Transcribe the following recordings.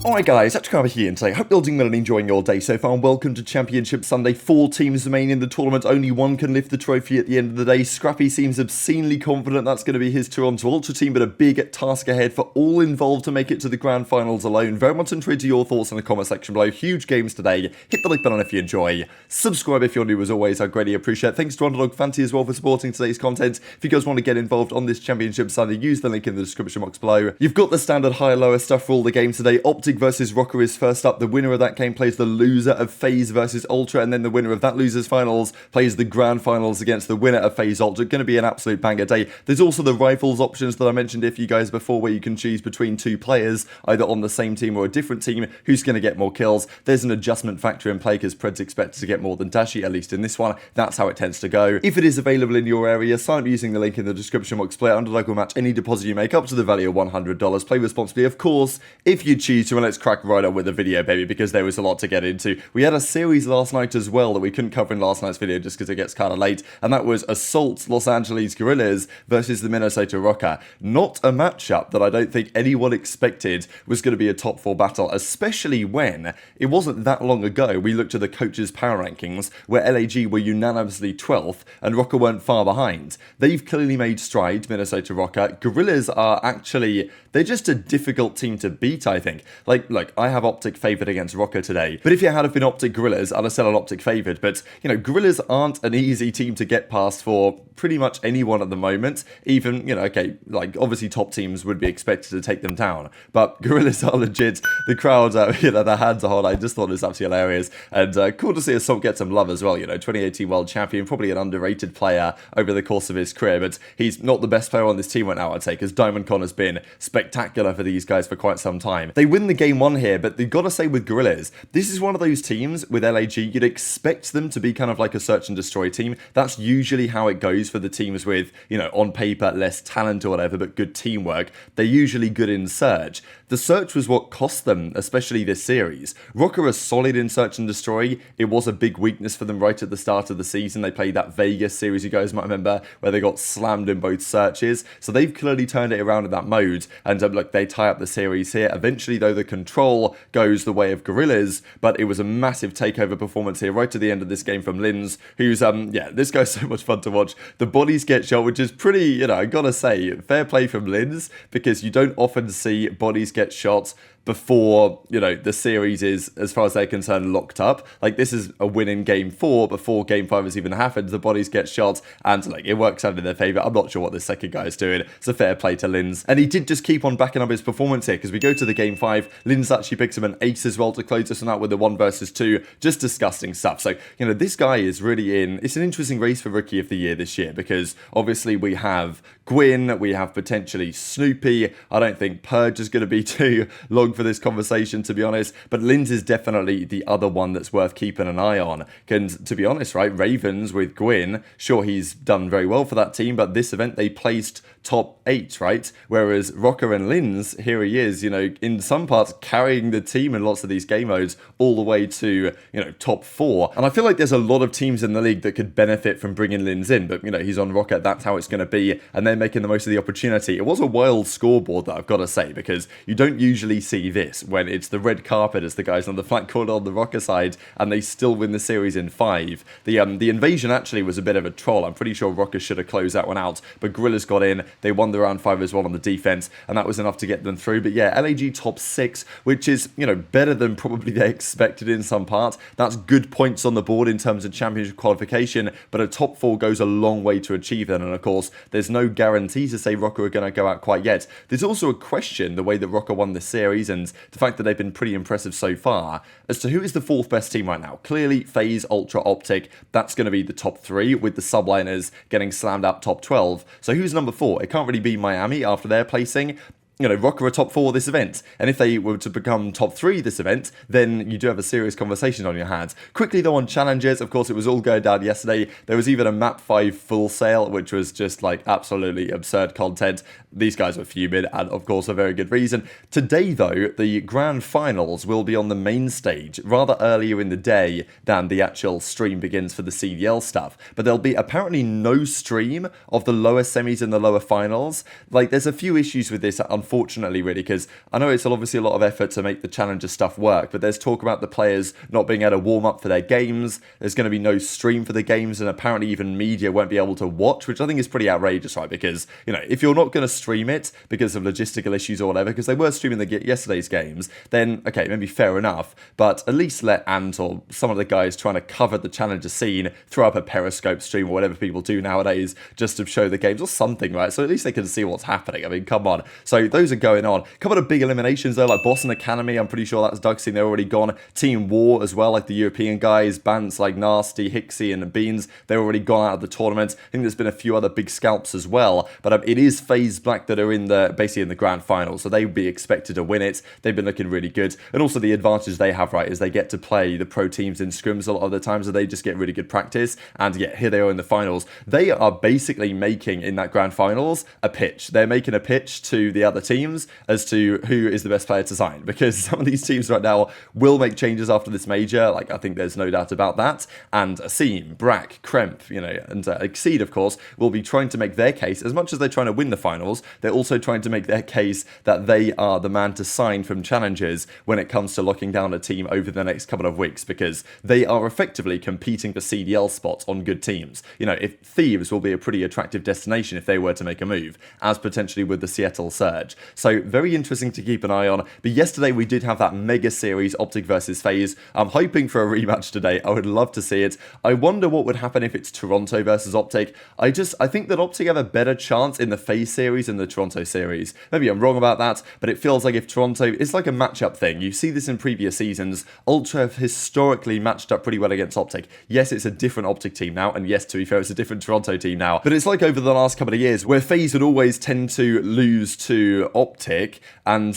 Alright guys, TacticalRab here and today. Hope you're doing well and enjoying your day so far, and welcome to Championship Sunday. 4 teams remain in the tournament, only one can lift the trophy at the end of the day. Scrappy seems obscenely confident that's going to be his Toronto Ultra team, but a big task ahead for all involved to make it to the grand finals alone. Very much intrigued to your thoughts in the comment section below. Huge games today. Hit the like button if you enjoy. Subscribe if you're new as always, I'd greatly appreciate it. Thanks to Underdog Fantasy as well for supporting today's content. If you guys want to get involved on this Championship Sunday, use the link in the description box below. You've got the standard higher-lower stuff for all the games today. OpTic versus Rocker is first up. The winner of that game plays the loser of FaZe versus Ultra, and then the winner of that loser's finals plays the grand finals against the winner of FaZe Ultra. Going to be an absolute banger day. There's also the rifles options that I mentioned if you guys before, where you can choose between 2 players, either on the same team or a different team, who's going to get more kills. There's an adjustment factor in play because Pred's expected to get more than Dashy, at least in this one. That's how it tends to go. If it is available in your area, sign up using the link in the description box. Play Underdog will match any deposit you make up to the value of $100. Play responsibly, of course, if you choose to, and let's crack right on with the video, baby, because there was a lot to get into. We had a series last night as well that we couldn't cover in last night's video just because it gets kind of late, and that was Assault Los Angeles Guerrillas versus the Minnesota Rocker. Not a matchup that I don't think anyone expected was going to be a top 4 battle, especially when it wasn't that long ago we looked at the coaches' power rankings where LAG were unanimously 12th and Rocker weren't far behind. They've clearly made strides, Minnesota Rocker. Guerrillas are actually, they're just a difficult team to beat, I think. Like, look, I have OpTic favoured against Rocker today, but if you had have been OpTic Guerrillas, I'd have said an OpTic favoured, but, you know, Guerrillas aren't an easy team to get past for pretty much anyone at the moment. Even, you know, okay, like, obviously top teams would be expected to take them down, but Guerrillas are legit. The crowd, you know, their hands are hot. I just thought it was absolutely hilarious, and cool to see Assault get some love as well, you know, 2018 world champion, probably an underrated player over the course of his career, but he's not the best player on this team right now, I'd say, because DiamondCon has been spectacular for these guys for quite some time. They win the game 1 here, but they've got to say with Guerrillas, this is one of those teams with LAG, you'd expect them to be kind of like a search and destroy team. That's usually how it goes for the teams with, you know, on paper, less talent or whatever, but good teamwork. They're usually good in search. The search was what cost them, especially this series. Rocker are solid in search and destroy. It was a big weakness for them right at the start of the season. They played that Vegas series, you guys might remember, where they got slammed in both searches. So they've clearly turned it around in that mode, and look, they tie up the series here. Eventually, though, the control goes the way of Guerrillas, but it was a massive takeover performance here right to the end of this game from Lins, who's, yeah, this guy's so much fun to watch. The bodies get shot, which is pretty, you know, I gotta say, fair play from Lins, because you don't often see bodies get shot before, you know, the series is, as far as they're concerned, locked up. Like, this is a win in game 4 before game 5 has even happened. The bodies get shot, and, like, it works out in their favour. I'm not sure what this second guy is doing. It's a fair play to Lins. And he did just keep on backing up his performance here, because we go to the game 5. Lins actually picks him an ace as well to close us on out with the 1 versus 2. Just disgusting stuff. So, you know, this guy is really in. It's an interesting race for Rookie of the Year this year, because obviously we have Gwyn, we have potentially Snoopy. I don't think Purge is going to be too long for this conversation, to be honest, but Lins is definitely the other one that's worth keeping an eye on. And to be honest, right, Ravens with Gwyn, sure, he's done very well for that team, but this event they placed top 8, right? Whereas Rocker and Lins, here he is, you know, in some parts carrying the team in lots of these game modes all the way to, you know, top 4. And I feel like there's a lot of teams in the league that could benefit from bringing Lins in, but, you know, he's on Rocket, that's how it's going to be, and they're making the most of the opportunity. It was a wild scoreboard, that I've got to say, because you don't usually see this when it's the red carpet as the guys on the flank corner on the Rocker side, and they still win the series in 5. The invasion actually was a bit of a troll. I'm pretty sure Rocker should have closed that one out, but Guerrillas got in. They won the round 5 as well on the defense, and that was enough to get them through. But yeah, LAG top 6, which is, you know, better than probably they expected in some parts. That's good points on the board in terms of championship qualification, but a top 4 goes a long way to achieve that. And of course, there's no guarantee to say Rocker are going to go out quite yet. There's also a question, the way that Rocker won this series and the fact that they've been pretty impressive so far, as to who is the 4th best team right now. Clearly, FaZe, Ultra, OpTic, that's going to be the top 3, with the Subliners getting slammed out top 12. So who's number 4? It can't really be Miami after their placing. You know, Rocker are top 4 this event, and if they were to become top 3 this event, then you do have a serious conversation on your hands. Quickly though, on challenges, of course, it was all going down yesterday. There was even a map 5 full sale, which was just like absolutely absurd content. These guys were fuming, and of course a very good reason. Today though, the grand finals will be on the main stage rather earlier in the day than the actual stream begins for the CDL stuff, but there'll be apparently no stream of the lower semis and the lower finals. Like, there's a few issues with this, unfortunately. unfortunately, really, because I know it's obviously a lot of effort to make the Challenger stuff work, but there's talk about the players not being able to warm up for their games. There's going to be no stream for the games, and apparently even media won't be able to watch, which I think is pretty outrageous, right? Because, you know, if you're not going to stream it because of logistical issues or whatever, because they were streaming yesterday's games, then, okay, maybe fair enough, but at least let Ant or some of the guys trying to cover the Challenger scene throw up a Periscope stream or whatever people do nowadays just to show the games or something, right? So at least they can see what's happening. I mean, come on. So those are going on. A couple of big eliminations though, like Boston Academy, I'm pretty sure that's Duxie, they're already gone. Team War as well, like the European guys, Bants like Nasty, Hixie and Beans, they're already gone out of the tournament. I think there's been a few other big scalps as well, but it is FaZe Black that are in basically in the grand final, so they would be expected to win it. They've been looking really good, and also the advantage they have, right, is they get to play the pro teams in scrims a lot of the time, so they just get really good practice, and yeah, here they are in the finals. They are basically making, in that grand finals, a pitch. They're making a pitch to the other teams as to who is the best player to sign, because some of these teams right now will make changes after this major, like I think there's no doubt about that, and Asim, Brack, Kremp, you know, and Exceed, of course, will be trying to make their case. As much as they're trying to win the finals, they're also trying to make their case that they are the man to sign from challengers when it comes to locking down a team over the next couple of weeks, because they are effectively competing for CDL spots on good teams. You know, if Thieves will be a pretty attractive destination if they were to make a move, as potentially with the Seattle Surge. So very interesting to keep an eye on. But yesterday we did have that mega series, OpTic versus FaZe. I'm hoping for a rematch today. I would love to see it. I wonder what would happen if it's Toronto versus OpTic. I think that OpTic have a better chance in the FaZe series than the Toronto series. Maybe I'm wrong about that, but it feels like if Toronto, it's like a matchup thing. You see this in previous seasons. Ultra have historically matched up pretty well against OpTic. Yes, it's a different OpTic team now, and yes, to be fair, it's a different Toronto team now. But it's like over the last couple of years where FaZe would always tend to lose to OpTic, and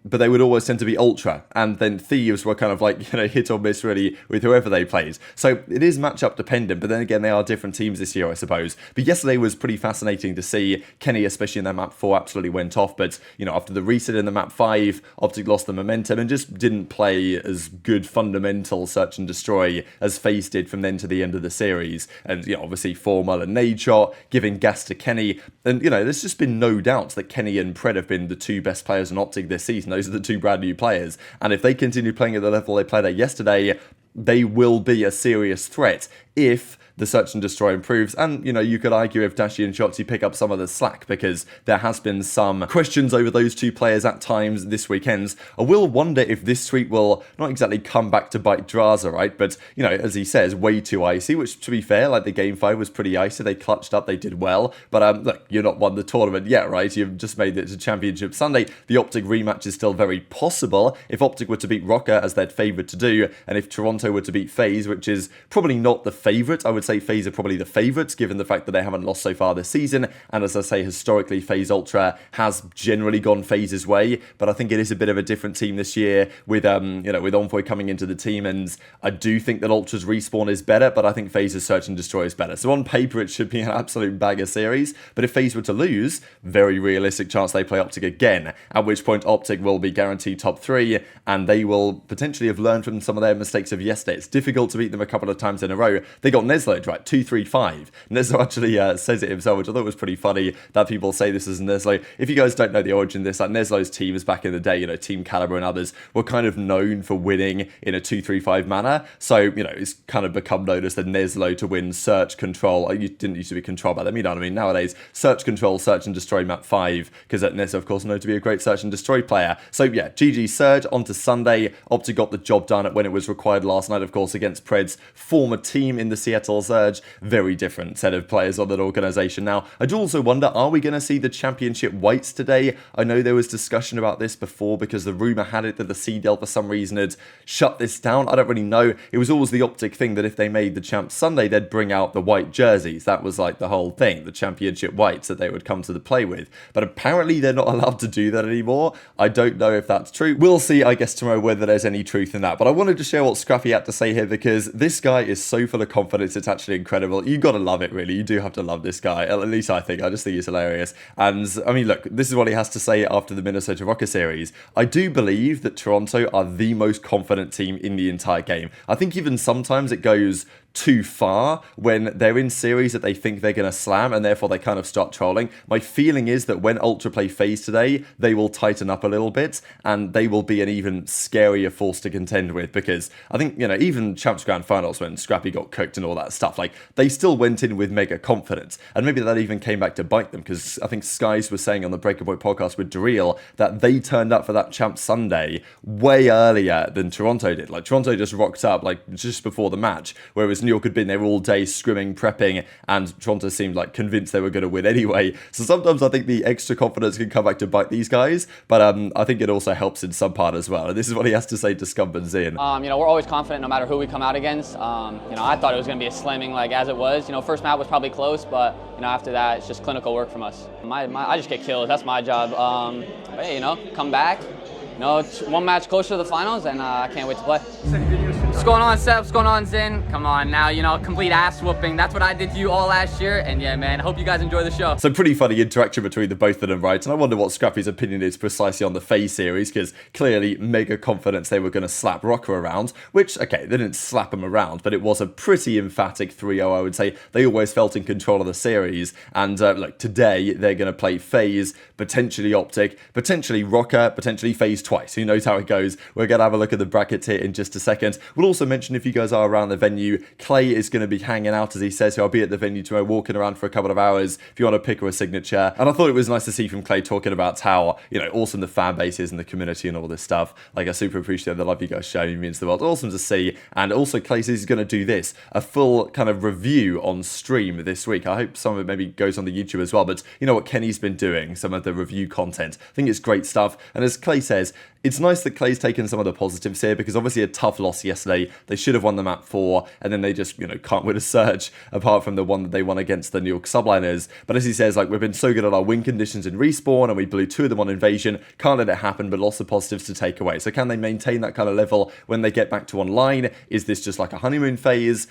but they would always tend to be Ultra, and then Thieves were kind of like, you know, hit or miss really with whoever they played. So it is matchup dependent, but then again, they are different teams this year, I suppose. But yesterday was pretty fascinating to see. Kenny, especially in their map 4, absolutely went off, but, you know, after the reset in the map 5, OpTic lost the momentum and just didn't play as good fundamental search and destroy as FaZe did from then to the end of the series. And, you know, obviously Formal and Nade Shot, giving gas to Kenny. And, you know, there's just been no doubt that Kenny and Pred have been the two best players on OpTic this season. Those are the two brand new players. And if they continue playing at the level they played at yesterday, they will be a serious threat if the search and destroy improves. And, you know, you could argue if Dashy and Shotzzy pick up some of the slack, because there has been some questions over those two players at times this weekend. I will wonder if this tweet will not exactly come back to bite Drazah, right? But, you know, as he says, way too icy, which, to be fair, like the game 5 was pretty icy. They clutched up, they did well. But, look, you're not won the tournament yet, right? You've just made it to Championship Sunday. The OpTic rematch is still very possible if OpTic were to beat Rocker, as they're favoured to do, and if Toronto were to beat FaZe, which is probably not the favourite. I would say FaZe are probably the favourites, given the fact that they haven't lost so far this season, and as I say, historically, FaZe Ultra has generally gone FaZe's way, but I think it is a bit of a different team this year with, you know, with Envoy coming into the team, and I do think that Ultra's respawn is better, but I think FaZe's search and destroy is better. So on paper, it should be an absolute bagger series, but if FaZe were to lose, very realistic chance they play OpTic again, at which point OpTic will be guaranteed top 3, and they will potentially have learned from some of their mistakes of yesterday. It's difficult to beat them a couple of times in a row. They got Neslo, right? 2-3-5. Neslo actually says it himself, which I thought was pretty funny that people say this is Neslo. If you guys don't know the origin of this, like Neslo's teams back in the day, you know, Team Caliber and others were kind of known for winning in a 2-3-5 manner. So, you know, it's kind of become known as the Neslo to win search control. You didn't used to be controlled by them, you know what I mean? Nowadays, search control, search and destroy map 5, because Neslo, of course, known to be a great search and destroy player. So, yeah, GG Surge on to Sunday. OpTic got the job done when it was required last night, of course, against Pred's former team in the Seattle Surge. Very different set of players on that organisation. Now, I do also wonder, are we going to see the championship whites today? I know there was discussion about this before, because the rumour had it that the CDL for some reason had shut this down. I don't really know. It was always the OpTic thing that if they made the Champ Sunday, they'd bring out the white jerseys. That was like the whole thing, the championship whites that they would come to the play with. But apparently they're not allowed to do that anymore. I don't know if that's true. We'll see, I guess, tomorrow whether there's any truth in that. But I wanted to share what Scrappy had to say here, because this guy is so full of confidence. It's actually incredible. You gotta love it, really. You do have to love this guy. At least I think. I just think he's hilarious. And, I mean, look, this is what he has to say after the Minnesota Rocker series. I do believe that Toronto are the most confident team in the entire game. I think even sometimes it goes too far when they're in series that they think they're going to slam, and therefore they kind of start trolling. My feeling is that when Ultra play FaZe today, they will tighten up a little bit, and they will be an even scarier force to contend with, because I think, you know, even Champs Grand Finals when Scrappy got cooked and all that stuff, like, they still went in with mega confidence, and maybe that even came back to bite them, because I think Skyz was saying on the Breaker Boy podcast with Dreal that they turned up for that Champs Sunday way earlier than Toronto did. Like, Toronto just rocked up, like, just before the match, whereas New York had been there all day scrimming, prepping, and Toronto seemed like convinced they were going to win anyway. So sometimes I think the extra confidence can come back to bite these guys, but I think it also helps in some part as well. And this is what he has to say to Scump and Zin. You know, we're always confident no matter who we come out against. You know, I thought it was going to be a slamming like as it was. You know, first map was probably close, but you know, after that, it's just clinical work from us. I just get kills. That's my job. But hey, you know, come back. You know, it's one match closer to the finals, and I can't wait to play. What's going on, Seth? What's going on, Zin? Come on now, you know, complete ass whooping. That's what I did to you all last year, and yeah, man, I hope you guys enjoy the show. So pretty funny interaction between the both of them, right? And I wonder what Scrappy's opinion is precisely on the FaZe series, because clearly mega confidence they were going to slap Rocker around, which, okay, they didn't slap him around, but it was a pretty emphatic 3-0, I would say. They always felt in control of the series, and look, today they're going to play FaZe, potentially OpTic, potentially Rocker, potentially FaZe twice. Who knows how it goes? We're going to have a look at the brackets here in just a second. We'll also mention, if you guys are around the venue, Clay is going to be hanging out, as he says, so I'll be at the venue tomorrow, walking around for a couple of hours if you want to pick her a signature. And I thought it was nice to see from Clay talking about how, you know, awesome the fan base is and the community and all this stuff. Like, I super appreciate the love you guys show. It means the world. Awesome to see. And also, Clay says he's going to do this, a full kind of review on stream this week. I hope some of it maybe goes on the YouTube as well, but you know what Kenny's been doing, some of the review content. I think it's great stuff. And as Clay says, it's nice that Clay's taken some of the positives here, because obviously a tough loss yesterday. They should have won the map 4, and then they just, you know, can't win a search apart from the one that they won against the New York Subliners. But as he says, like, we've been so good at our win conditions in respawn, and we blew 2 of them on invasion. Can't let it happen, but lots of positives to take away. So can they maintain that kind of level when they get back to online? Is this just like a honeymoon phase?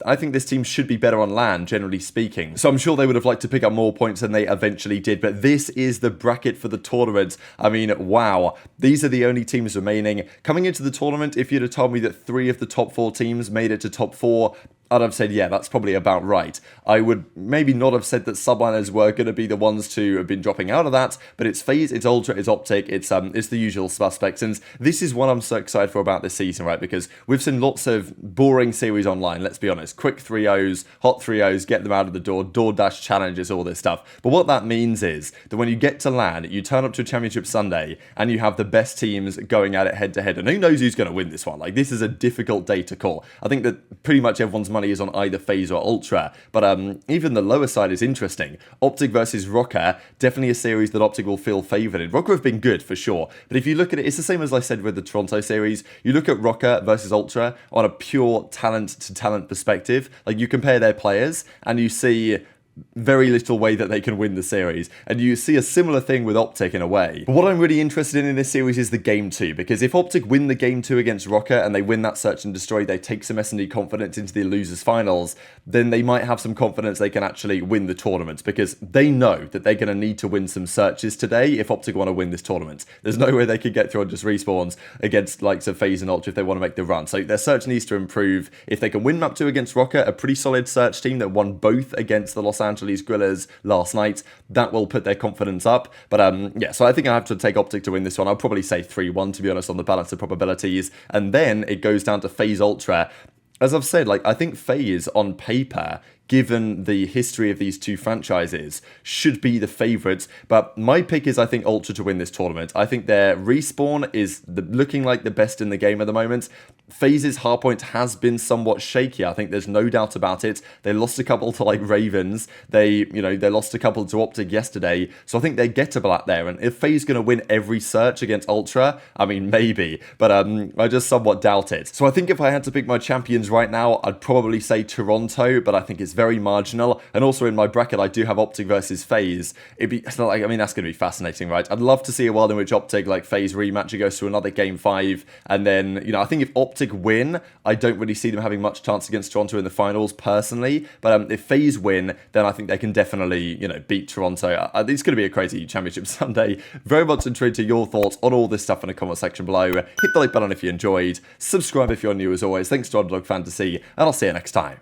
I think this team should be better on land, generally speaking. So I'm sure they would have liked to pick up more points than they eventually did, but this is the bracket for the tournament. I mean, wow. These are the only teams remaining. Coming into the tournament, if you'd have told me that 3 of the top 4 teams made it to top 4, I'd have said, yeah, that's probably about right. I would maybe not have said that Subliners were going to be the ones to have been dropping out of that, but it's FaZe, it's Ultra, it's OpTic, it's the usual suspects, and this is what I'm so excited for about this season, right? Because we've seen lots of boring series online, let's be honest. Quick 3-0s, hot 3-0s, get them out of the door dash challenges, all this stuff. But what that means is that when you get to LAN, you turn up to a Championship Sunday, and you have the best teams going at it head-to-head, and who knows who's going to win this one? Like, this is a difficult day to call. I think that pretty much everyone's money is on either FaZe or Ultra, but even the lower side is interesting. OpTic versus Rocker, definitely a series that OpTic will feel favoured in. Rocker have been good for sure, but if you look at it, it's the same as I said with the Toronto series. You look at Rocker versus Ultra on a pure talent to talent perspective, like you compare their players and you see very little way that they can win the series, and you see a similar thing with OpTic in a way. But what I'm really interested in this series is the game 2, because if OpTic win the game 2 against Rocker and they win that search and destroy, they take some S&D confidence into the losers finals, then they might have some confidence they can actually win the tournament, because they know that they're going to need to win some searches today if OpTic want to win this tournament. There's no way they could get through on just respawns against likes of FaZe and Ultra if they want to make the run. So their search needs to improve. If they can win map 2 against Rocker, a pretty solid search team that won both against the Los Angeles Grillers last night, that will put their confidence up. But yeah, so I think I have to take OpTic to win this one. I'll probably say 3-1, to be honest, on the balance of probabilities. And then it goes down to FaZe Ultra. As I've said, like, I think FaZe on paper, given the history of these two franchises, should be the favourites. But my pick is, I think, Ultra to win this tournament. I think their respawn is looking like the best in the game at the moment. FaZe's hardpoint has been somewhat shaky. I think there's no doubt about it. They lost a couple to, like, Ravens. They lost a couple to OpTic yesterday. So I think they're gettable out there. And if FaZe's going to win every search against Ultra, I mean, maybe. But I just somewhat doubt it. So I think if I had to pick my champions right now, I'd probably say Toronto, but I think it's very marginal. And also in my bracket, I do have OpTic versus FaZe. It's not like, I mean, that's going to be fascinating, right? I'd love to see a world in which OpTic, like FaZe rematch, it goes to another game 5. And then, I think if OpTic win, I don't really see them having much chance against Toronto in the finals personally. But if FaZe win, then I think they can definitely, beat Toronto. It's going to be a crazy Championship Sunday. Very much intrigued to your thoughts on all this stuff in the comment section below. Hit the like button if you enjoyed. Subscribe if you're new as always. Thanks to Underdog Fantasy, and I'll see you next time.